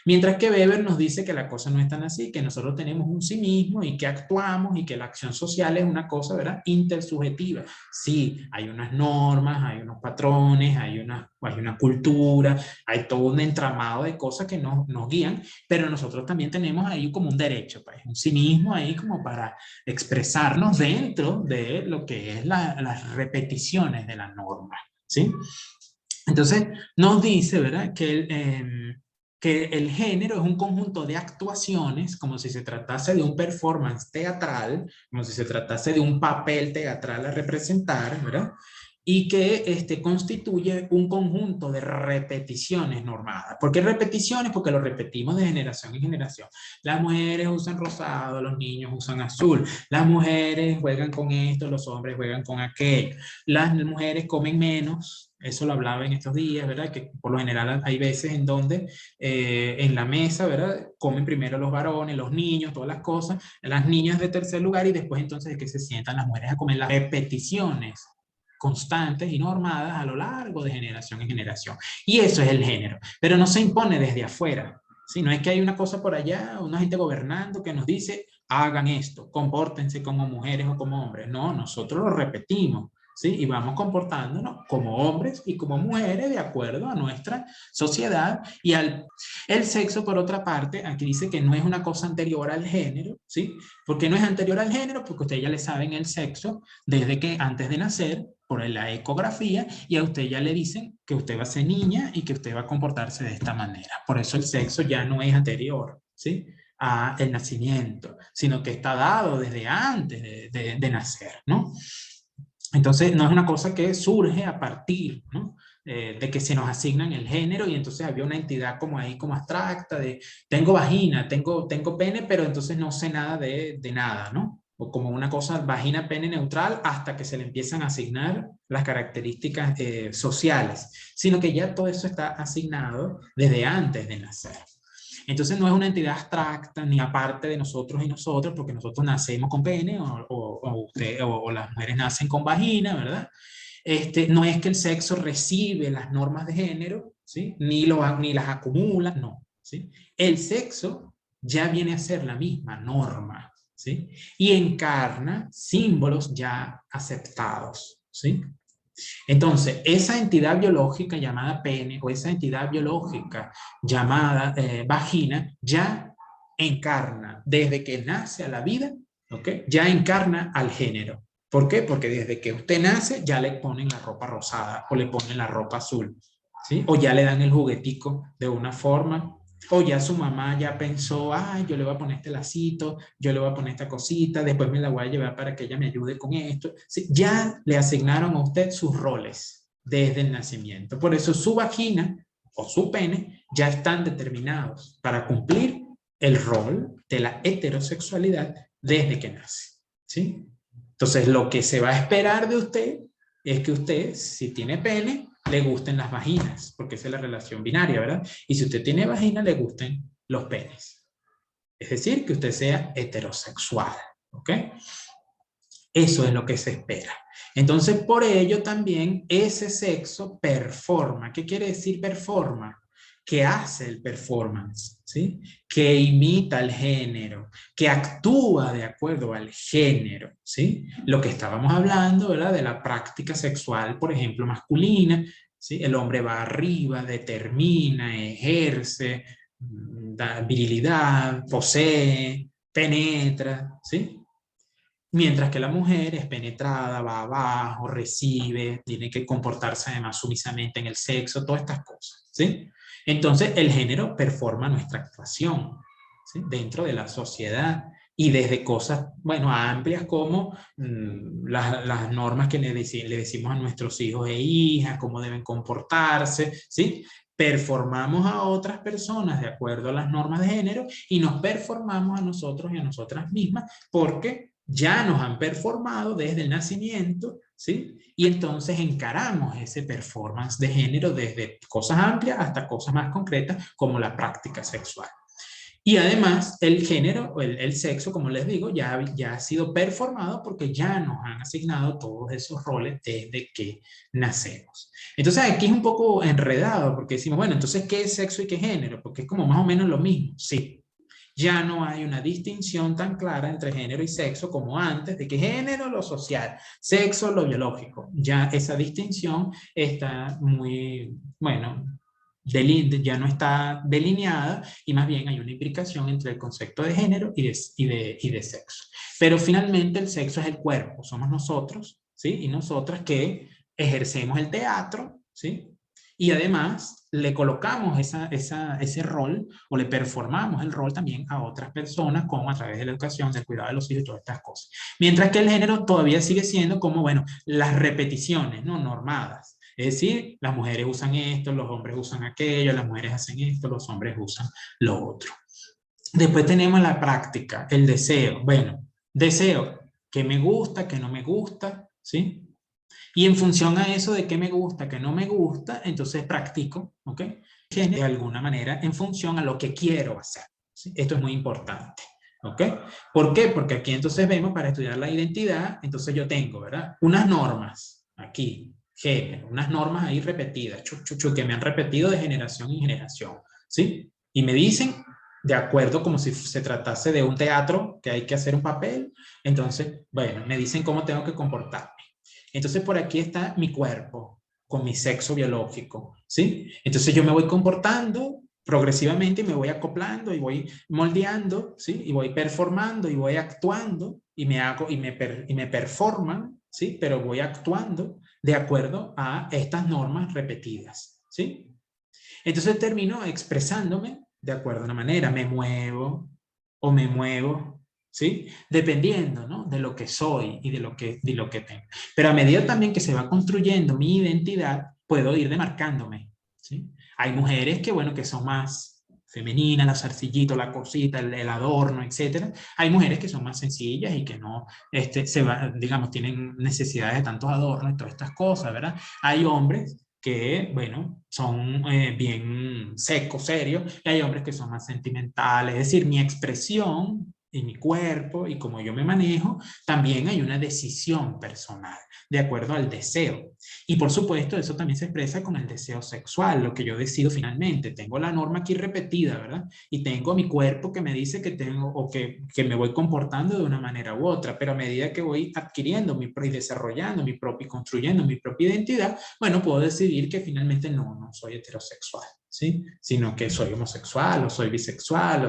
Mientras que Weber nos dice que la cosa no es tan así, que nosotros tenemos un sí mismo y que actuamos y que la acción social es una cosa, ¿verdad?, intersubjetiva. Sí, hay unas normas, hay unos patrones, hay una cultura, hay todo un entramado de cosas que nos guían, pero nosotros también tenemos ahí como un derecho, pues, un sí mismo ahí como para expresarnos dentro de lo que es las repeticiones de la norma, ¿sí? Entonces, nos dice, ¿verdad?, que el género es un conjunto de actuaciones, como si se tratase de un performance teatral, como si se tratase de un papel teatral a representar, ¿verdad? Y que constituye un conjunto de repeticiones normadas. ¿Por qué repeticiones? Porque lo repetimos de generación en generación. Las mujeres usan rosado, los niños usan azul, las mujeres juegan con esto, los hombres juegan con aquello, las mujeres comen menos. Eso lo hablaba en estos días, ¿verdad? Que por lo general hay veces en donde en la mesa, ¿verdad? Comen primero los varones, los niños, todas las cosas, las niñas de tercer lugar y después entonces de que se sientan las mujeres a comer las repeticiones constantes y normadas a lo largo de generación en generación. Y eso es el género, pero no se impone desde afuera. ¿Sí? No es que hay una cosa por allá, una gente gobernando que nos dice, hagan esto, compórtense como mujeres o como hombres. No, nosotros lo repetimos, ¿sí? Y vamos comportándonos como hombres y como mujeres de acuerdo a nuestra sociedad. Y el sexo, por otra parte, aquí dice que no es una cosa anterior al género, ¿sí? ¿Por qué no es anterior al género? Porque ustedes ya le saben el sexo desde que antes de nacer, por la ecografía, y a usted ya le dicen que usted va a ser niña y que usted va a comportarse de esta manera. Por eso el sexo ya no es anterior, ¿sí? A el nacimiento, sino que está dado desde antes de nacer, ¿no? Entonces, no es una cosa que surge a partir, ¿no? De que se nos asignan el género y entonces había una entidad como ahí, como abstracta, de tengo vagina, tengo pene, pero entonces no sé nada de nada, ¿no? O como una cosa vagina-pene neutral hasta que se le empiezan a asignar las características sociales, sino que ya todo eso está asignado desde antes de nacer. Entonces no es una entidad abstracta ni aparte de nosotros y nosotras, porque nosotros nacemos con pene o las mujeres nacen con vagina, ¿verdad? No es que el sexo recibe las normas de género, ¿sí? Ni las acumula, no, ¿sí? El sexo ya viene a ser la misma norma, ¿sí? Y encarna símbolos ya aceptados, ¿sí? Entonces, esa entidad biológica llamada pene o esa entidad biológica llamada vagina ya encarna desde que nace a la vida, ¿ok? Ya encarna al género. ¿Por qué? Porque desde que usted nace ya le ponen la ropa rosada o le ponen la ropa azul, ¿sí? O ya le dan el juguetico de una forma, o ya su mamá ya pensó, ay, yo le voy a poner este lacito, yo le voy a poner esta cosita, después me la voy a llevar para que ella me ayude con esto. Sí, ya le asignaron a usted sus roles desde el nacimiento. Por eso su vagina o su pene ya están determinados para cumplir el rol de la heterosexualidad desde que nace, ¿sí? Entonces, lo que se va a esperar de usted es que usted, si tiene pene, le gusten las vaginas, porque esa es la relación binaria, ¿verdad? Y si usted tiene vagina, le gusten los penes. Es decir, que usted sea heterosexual, ¿ok? Eso es lo que se espera. Entonces, por ello también ese sexo performa. ¿Qué quiere decir performa? Que hace el performance, ¿sí? Que imita el género, que actúa de acuerdo al género, ¿sí? Lo que estábamos hablando, ¿verdad? De la práctica sexual, por ejemplo, masculina, ¿sí? El hombre va arriba, determina, ejerce, da virilidad, posee, penetra, ¿sí? Mientras que la mujer es penetrada, va abajo, recibe, tiene que comportarse además sumisamente en el sexo, todas estas cosas, ¿sí? Entonces el género performa nuestra actuación, ¿sí? Dentro de la sociedad y desde cosas, bueno, amplias como las normas que le decimos a nuestros hijos e hijas, cómo deben comportarse, ¿sí? Performamos a otras personas de acuerdo a las normas de género y nos performamos a nosotros y a nosotras mismas porque ya nos han performado desde el nacimiento, ¿sí? Y entonces encaramos ese performance de género desde cosas amplias hasta cosas más concretas como la práctica sexual. Y además el género, el sexo, como les digo, ya ha sido performado porque ya nos han asignado todos esos roles desde que nacemos. Entonces aquí es un poco enredado porque decimos, bueno, entonces, ¿qué es sexo y qué es género? Porque es como más o menos lo mismo, sí. Ya no hay una distinción tan clara entre género y sexo como antes, de que género lo social, sexo lo biológico. Ya esa distinción está muy, bueno, ya no está delineada y más bien hay una implicación entre el concepto de género y de sexo. Pero finalmente el sexo es el cuerpo, somos nosotros, ¿sí? Y nosotras que ejercemos el teatro, ¿sí? Y además le colocamos ese rol o le performamos el rol también a otras personas como a través de la educación, del cuidado de los hijos y todas estas cosas. Mientras que el género todavía sigue siendo como, bueno, las repeticiones, ¿no? Normadas. Es decir, las mujeres usan esto, los hombres usan aquello, las mujeres hacen esto, los hombres usan lo otro. Después tenemos la práctica, el deseo. Bueno, deseo, que me gusta, que no me gusta, ¿sí? Y en función a eso de qué me gusta, qué no me gusta, entonces practico, ¿ok? De alguna manera en función a lo que quiero hacer. ¿Sí? Esto es muy importante, ¿ok? ¿Por qué? Porque aquí entonces vemos para estudiar la identidad, entonces yo tengo, ¿verdad? Unas normas aquí, género, unas normas ahí repetidas, que me han repetido de generación en generación, ¿sí? Y me dicen de acuerdo como si se tratase de un teatro que hay que hacer un papel. Entonces, bueno, me dicen cómo tengo que comportarme. Entonces por aquí está mi cuerpo con mi sexo biológico, ¿sí? Entonces yo me voy comportando progresivamente y me voy acoplando y voy moldeando, ¿sí? Y voy performando y voy actuando y me hago y me performan, ¿sí? Pero voy actuando de acuerdo a estas normas repetidas, ¿sí? Entonces termino expresándome de acuerdo a una manera, me muevo o me muevo, ¿sí? Dependiendo, ¿no? De lo que soy y de lo que tengo. Pero a medida también que se va construyendo mi identidad, puedo ir demarcándome, ¿sí? Hay mujeres que, bueno, que son más femeninas, la zarcillito, la cosita, el adorno, etcétera. Hay mujeres que son más sencillas y que no, digamos, tienen necesidades de tantos adornos y todas estas cosas, ¿verdad? Hay hombres que, bueno, son bien secos, serios, y hay hombres que son más sentimentales. Es decir, mi expresión y mi cuerpo y como yo me manejo, también hay una decisión personal, de acuerdo al deseo. Y por supuesto, eso también se expresa con el deseo sexual, lo que yo decido finalmente. Tengo la norma aquí repetida, ¿verdad? Y tengo mi cuerpo que me dice que tengo o que me voy comportando de una manera u otra, pero a medida que voy adquiriendo y desarrollando mi propia y construyendo mi propia identidad, bueno, puedo decidir que finalmente no soy heterosexual, ¿sí? Sino que soy homosexual o soy bisexual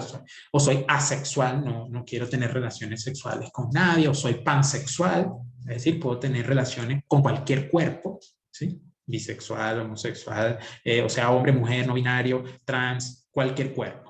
o soy asexual, no quiero tener relaciones sexuales con nadie, o soy pansexual, es decir, puedo tener relaciones con cualquier cuerpo, ¿sí? Bisexual, homosexual, o sea, hombre, mujer, no binario, trans, cualquier cuerpo.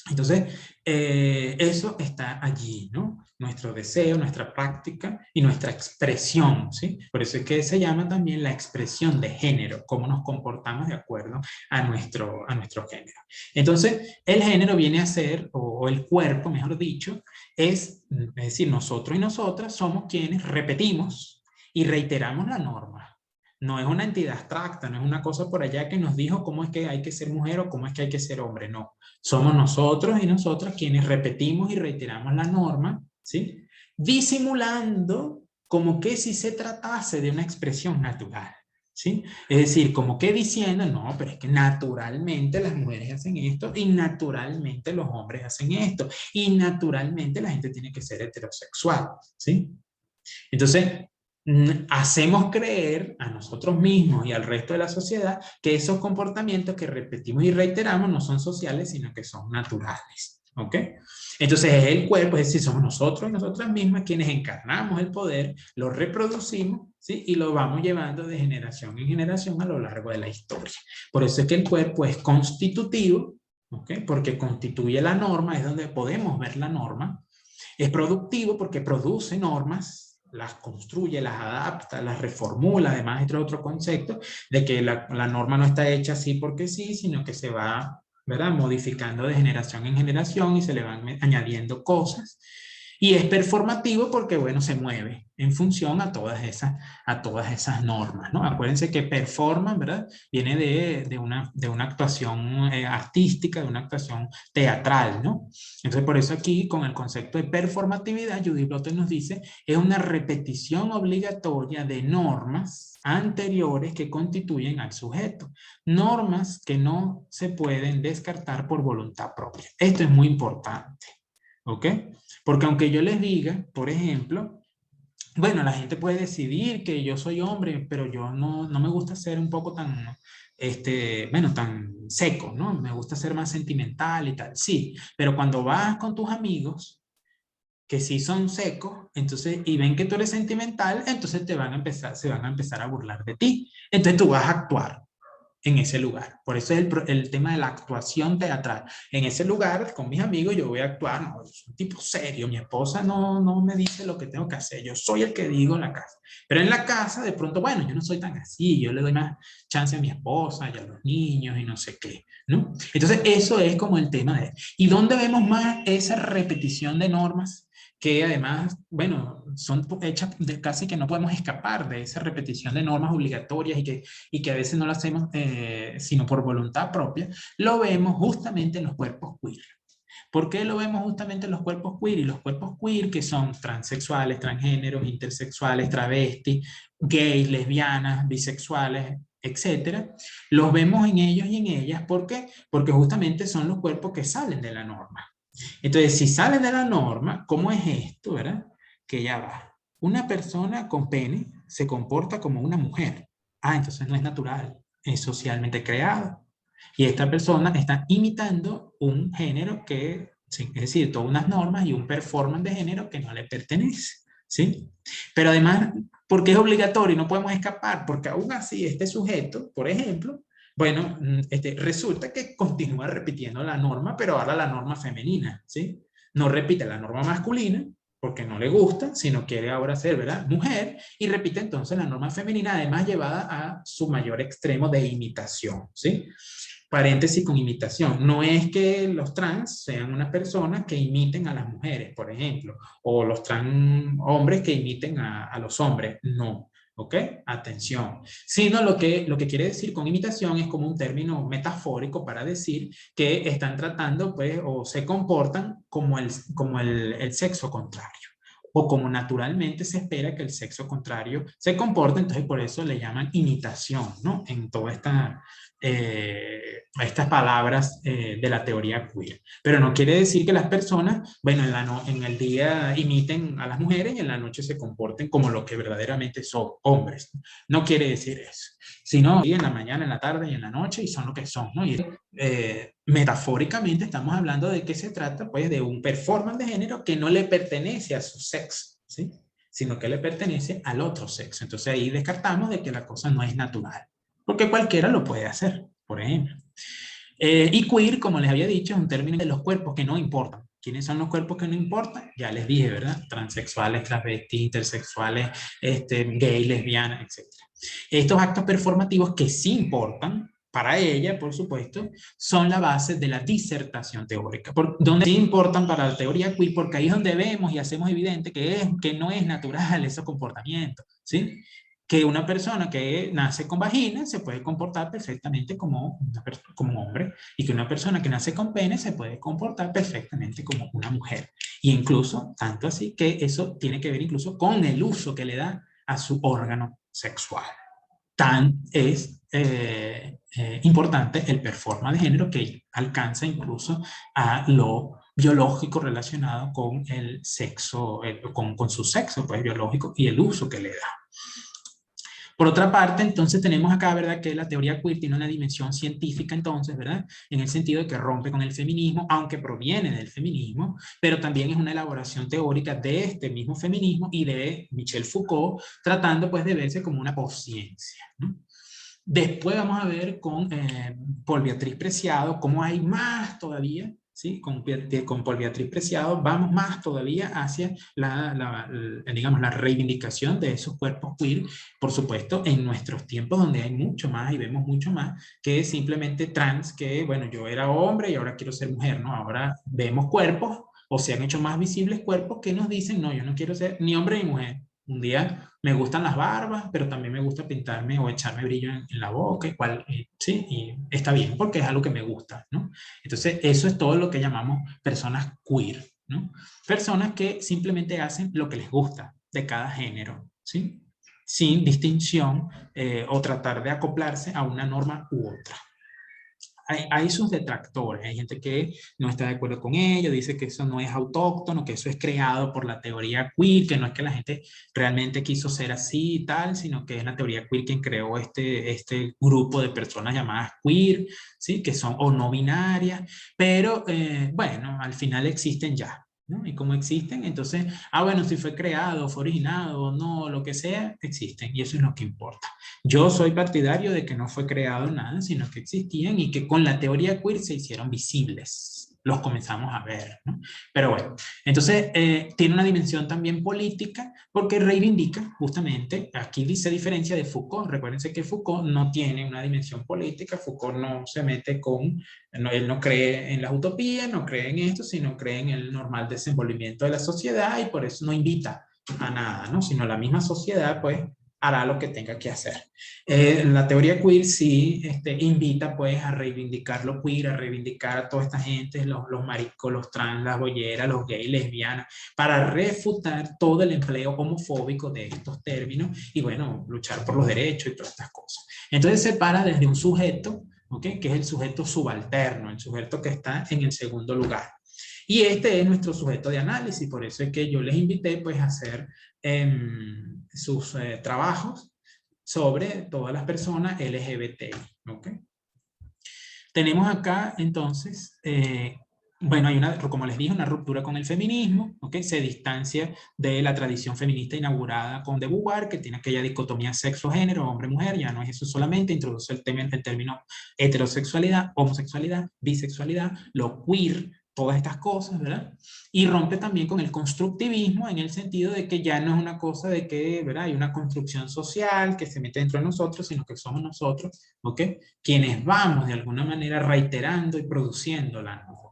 Entonces, eso está allí, ¿no? Nuestro deseo, nuestra práctica y nuestra expresión, ¿sí? Por eso es que se llama también la expresión de género, cómo nos comportamos de acuerdo a nuestro género. Entonces, el género viene a ser, o el cuerpo, mejor dicho, es decir, nosotros y nosotras somos quienes repetimos y reiteramos la norma. No es una entidad abstracta, no es una cosa por allá que nos dijo cómo es que hay que ser mujer o cómo es que hay que ser hombre, no. Somos nosotros y nosotras quienes repetimos y reiteramos la norma, ¿sí? Disimulando como que si se tratase de una expresión natural, ¿sí? Es decir, como que diciendo, no, pero es que naturalmente las mujeres hacen esto y naturalmente los hombres hacen esto y naturalmente la gente tiene que ser heterosexual, ¿sí? Entonces, hacemos creer a nosotros mismos y al resto de la sociedad que esos comportamientos que repetimos y reiteramos no son sociales, sino que son naturales. ¿Ok? Entonces es el cuerpo, es decir, somos nosotros y nosotras mismas quienes encarnamos el poder, lo reproducimos, ¿sí? Y lo vamos llevando de generación en generación a lo largo de la historia. Por eso es que el cuerpo es constitutivo, ¿ok? Porque constituye la norma, es donde podemos ver la norma. Es productivo porque produce normas, las construye, las adapta, las reformula, además entre otro concepto de que la norma no está hecha así porque sí, sino que se va, ¿verdad?, modificando de generación en generación y se le van añadiendo cosas. Y es performativo porque, bueno, se mueve en función a todas esas normas, ¿no? Acuérdense que performan, ¿verdad? Viene de una actuación artística, de una actuación teatral, ¿no? Entonces, por eso aquí, con el concepto de performatividad, Judith Butler nos dice, es una repetición obligatoria de normas anteriores que constituyen al sujeto. Normas que no se pueden descartar por voluntad propia. Esto es muy importante, ¿ok? Porque aunque yo les diga, por ejemplo, bueno, la gente puede decidir que yo soy hombre, pero yo no me gusta ser un poco tan, bueno, tan seco, ¿no? Me gusta ser más sentimental y tal. Sí, pero cuando vas con tus amigos, que sí son secos, entonces, y ven que tú eres sentimental, entonces se van a empezar a burlar de ti. Entonces tú vas a actuar en ese lugar. Por eso es el tema de la actuación teatral. En ese lugar, con mis amigos, yo voy a actuar, no, yo soy un tipo serio, mi esposa no me dice lo que tengo que hacer, yo soy el que digo en la casa. Pero en la casa, de pronto, bueno, yo no soy tan así, yo le doy más chance a mi esposa y a los niños y no sé qué, ¿no? Entonces, eso es como el tema de... ¿Y dónde vemos más esa repetición de normas? Que además, bueno, son hechas de casi que no podemos escapar de esa repetición de normas obligatorias y que a veces no lo hacemos sino por voluntad propia, lo vemos justamente en los cuerpos queer. ¿Por qué lo vemos justamente en los cuerpos queer? Y los cuerpos queer que son transexuales, transgéneros, intersexuales, travestis, gays, lesbianas, bisexuales, etcétera, los vemos en ellos y en ellas. ¿Por qué? Porque justamente son los cuerpos que salen de la norma. Entonces, si salen de la norma, ¿cómo es esto, verdad? Que ya va. Una persona con pene se comporta como una mujer. Ah, entonces no es natural, es socialmente creado. Y esta persona está imitando un género que, sí, es decir, todas unas normas y un performance de género que no le pertenece, ¿sí? Pero además, porque es obligatorio y no podemos escapar, porque aún así este sujeto, por ejemplo, bueno, resulta que continúa repitiendo la norma, pero ahora la norma femenina, ¿sí? No repite la norma masculina, porque no le gusta, sino quiere ahora ser, ¿verdad?, mujer, y repite entonces la norma femenina, además llevada a su mayor extremo de imitación, ¿sí? Paréntesis con imitación. No es que los trans sean unas personas que imiten a las mujeres, por ejemplo, o los trans hombres que imiten a los hombres. No. ¿Ok? Atención. Sino lo que quiere decir con imitación es como un término metafórico para decir que están tratando, pues, o se comportan como el sexo contrario, o como naturalmente se espera que el sexo contrario se comporte. Entonces por eso le llaman imitación, ¿no? En toda estas palabras de la teoría queer. Pero no quiere decir que las personas, bueno, en el día imiten a las mujeres y en la noche se comporten como lo que verdaderamente son hombres. No quiere decir eso, sino en la mañana, en la tarde y en la noche, y son lo que son, ¿no? Y metafóricamente estamos hablando de que se trata, pues, de un performance de género que no le pertenece a su sexo, ¿sí? Sino que le pertenece al otro sexo. Entonces ahí descartamos de que la cosa no es natural, porque cualquiera lo puede hacer, por ejemplo. Y queer, como les había dicho, es un término de los cuerpos que no importan. ¿Quiénes son los cuerpos que no importan? Ya les dije, ¿verdad? Transexuales, travestis, intersexuales, gay, lesbianas, etc. Estos actos performativos que sí importan, para ella, por supuesto, son la base de la disertación teórica. Donde sí importan para la teoría queer, porque ahí es donde vemos y hacemos evidente que no es natural ese comportamiento, ¿sí? Que una persona que nace con vagina se puede comportar perfectamente como un hombre, y que una persona que nace con pene se puede comportar perfectamente como una mujer. Y incluso, tanto así, que eso tiene que ver incluso con el uso que le da a su órgano sexual. Tan es importante el performance de género que alcanza incluso a lo biológico relacionado con el sexo, con su sexo, pues, biológico, y el uso que le da. Por otra parte, entonces tenemos acá, ¿verdad?, que la teoría queer tiene una dimensión científica, entonces, ¿verdad?, en el sentido de que rompe con el feminismo, aunque proviene del feminismo, pero también es una elaboración teórica de este mismo feminismo y de Michel Foucault, tratando, pues, de verse como una posciencia, ¿no? Después vamos a ver con Paul Beatriz Preciado cómo hay más todavía, ¿sí? Con Paul Beatriz Preciado vamos más todavía hacia digamos, la reivindicación de esos cuerpos queer, por supuesto, en nuestros tiempos donde hay mucho más y vemos mucho más que simplemente trans, que, bueno, yo era hombre y ahora quiero ser mujer, ¿no? Ahora vemos cuerpos, o se han hecho más visibles cuerpos que nos dicen, no, yo no quiero ser ni hombre ni mujer. Un día me gustan las barbas, pero también me gusta pintarme o echarme brillo en la boca, sí, y está bien, porque es algo que me gusta, ¿no? Entonces, eso es todo lo que llamamos personas queer, ¿no? Personas que simplemente hacen lo que les gusta de cada género, ¿sí? Sin distinción o tratar de acoplarse a una norma u otra. Hay sus detractores, hay gente que no está de acuerdo con ello, dice que eso no es autóctono, que eso es creado por la teoría queer, que no es que la gente realmente quiso ser así y tal, sino que es la teoría queer quien creó este grupo de personas llamadas queer, ¿sí? Que son o no binarias, pero bueno, al final existen ya, ¿no? Y como existen, entonces, bueno, si fue creado, fue originado o no, lo que sea, existen, y eso es lo que importa. Yo soy partidario de que no fue creado nada, sino que existían y que con la teoría queer se hicieron visibles. Los comenzamos a ver, ¿no? Pero bueno, entonces tiene una dimensión también política porque reivindica justamente, aquí dice diferencia de Foucault. Recuérdense que Foucault no tiene una dimensión política, Foucault no se mete él no cree en las utopías, no cree en esto, sino cree en el normal desenvolvimiento de la sociedad y por eso no invita a nada, ¿no? Sino la misma sociedad, pues, hará lo que tenga que hacer. La teoría queer sí invita pues a reivindicar lo queer, a reivindicar a toda esta gente, los maricos, los trans, las bolleras, los gays, lesbianas, para refutar todo el empleo homofóbico de estos términos y bueno, luchar por los derechos y todas estas cosas. Entonces se para desde un sujeto, ¿okay? Que es el sujeto subalterno, el sujeto que está en el segundo lugar. Y este es nuestro sujeto de análisis, por eso es que yo les invité pues a hacer sus trabajos sobre todas las personas LGBTI. ¿Okay? Tenemos acá entonces, bueno, hay una, como les dije, una ruptura con el feminismo, ¿okay? Se distancia de la tradición feminista inaugurada con de Beauvoir, que tiene aquella dicotomía sexo-género, hombre-mujer, ya no es eso solamente, introduce el término heterosexualidad, homosexualidad, bisexualidad, lo queer, todas estas cosas, ¿verdad? Y rompe también con el constructivismo en el sentido de que ya no es una cosa de que, ¿verdad? Hay una construcción social que se mete dentro de nosotros, sino que somos nosotros, ¿ok? Quienes vamos de alguna manera reiterando y produciendo la norma.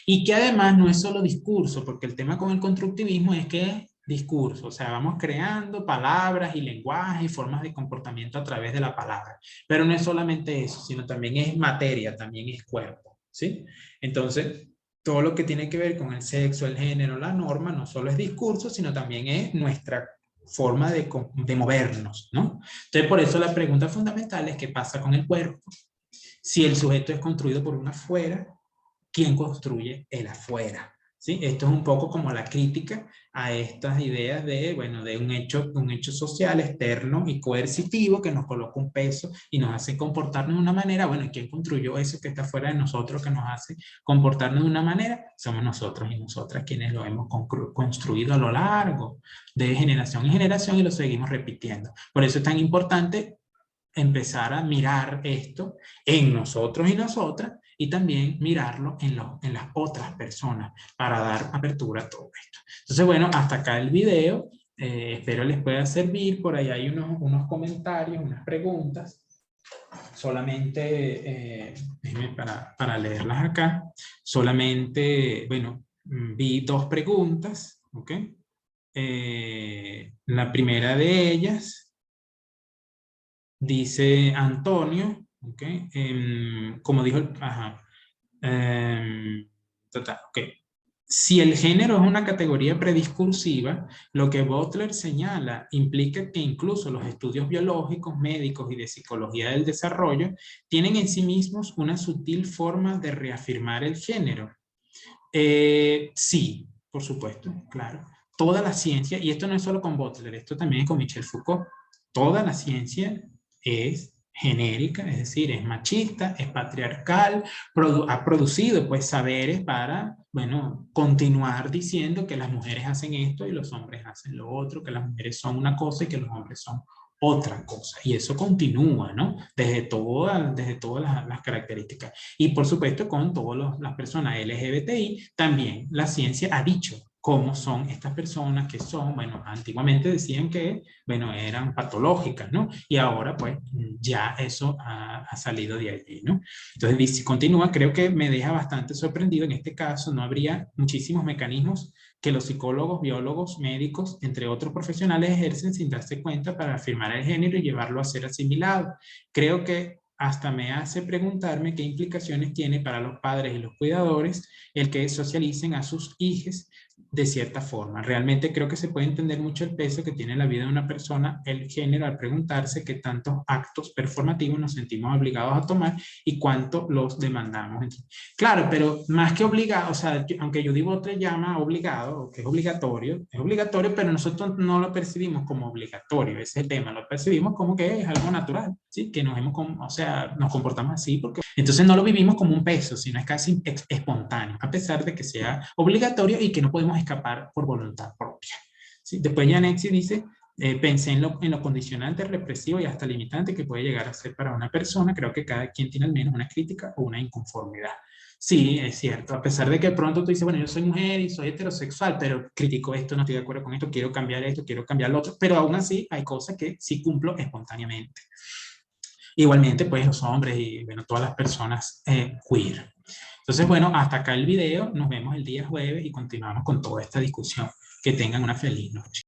Y que además no es solo discurso, porque el tema con el constructivismo es que es discurso, o sea, vamos creando palabras y lenguajes y formas de comportamiento a través de la palabra. Pero no es solamente eso, sino también es materia, también es cuerpo, ¿sí? Entonces, todo lo que tiene que ver con el sexo, el género, la norma, no solo es discurso, sino también es nuestra forma de movernos, ¿no? Entonces, por eso la pregunta fundamental es qué pasa con el cuerpo. Si el sujeto es construido por un afuera, ¿quién construye el afuera? ¿Sí? Esto es un poco como la crítica a estas ideas de, bueno, de un hecho social externo y coercitivo que nos coloca un peso y nos hace comportarnos de una manera. Bueno, ¿quién construyó eso que está fuera de nosotros que nos hace comportarnos de una manera? Somos nosotros y nosotras quienes lo hemos construido a lo largo de generación en generación y lo seguimos repitiendo. Por eso es tan importante empezar a mirar esto en nosotros y nosotras y también mirarlo en las otras personas para dar apertura a todo esto. Entonces, bueno, hasta acá el video. Espero les pueda servir. Por ahí hay unos comentarios, unas preguntas. Solamente, déjenme para leerlas acá. Solamente, bueno, vi dos preguntas, ¿ok? La primera de ellas dice Antonio, ¿okay? Como dijo, okay. Si el género es una categoría prediscursiva, lo que Butler señala implica que incluso los estudios biológicos, médicos y de psicología del desarrollo tienen en sí mismos una sutil forma de reafirmar el género. Sí, por supuesto, claro. Toda la ciencia, y esto no es solo con Butler, esto también es con Michel Foucault, toda la ciencia es genérica, es decir, es machista, es patriarcal, ha producido pues saberes para, bueno, continuar diciendo que las mujeres hacen esto y los hombres hacen lo otro, que las mujeres son una cosa y que los hombres son otra cosa. Y eso continúa, ¿no? Desde todas las características. Y por supuesto con todas las personas LGBTI, también la ciencia ha dicho cómo son estas personas que son, bueno, antiguamente decían que, bueno, eran patológicas, ¿no? Y ahora, pues, ya eso ha salido de allí, ¿no? Entonces, si continúa, creo que me deja bastante sorprendido. En este caso, no habría muchísimos mecanismos que los psicólogos, biólogos, médicos, entre otros profesionales, ejercen sin darse cuenta para afirmar el género y llevarlo a ser asimilado. Creo que hasta me hace preguntarme qué implicaciones tiene para los padres y los cuidadores el que socialicen a sus hijos de cierta forma. Realmente creo que se puede entender mucho el peso que tiene la vida de una persona, el género, al preguntarse qué tantos actos performativos nos sentimos obligados a tomar y cuánto los demandamos. Claro, pero más que obligado, o sea, aunque Judy Butler llama obligado, que es obligatorio, pero nosotros no lo percibimos como obligatorio, ese es el tema, lo percibimos como que es algo natural, ¿sí? Que o sea, nos comportamos así, porque entonces no lo vivimos como un peso, sino es casi espontáneo, a pesar de que sea obligatorio y que no podemos escapar por voluntad propia. ¿Sí? Después Yanexi dice, pensé en lo condicionante, represivo y hasta limitante que puede llegar a ser para una persona. Creo que cada quien tiene al menos una crítica o una inconformidad. Sí, es cierto. A pesar de que pronto tú dices, bueno, yo soy mujer y soy heterosexual, pero critico esto, no estoy de acuerdo con esto, quiero cambiar esto, quiero cambiar lo otro, pero aún así hay cosas que sí cumplo espontáneamente. Igualmente, pues los hombres y bueno, todas las personas queer. Entonces, bueno, hasta acá el video. Nos vemos el día jueves y continuamos con toda esta discusión. Que tengan una feliz noche.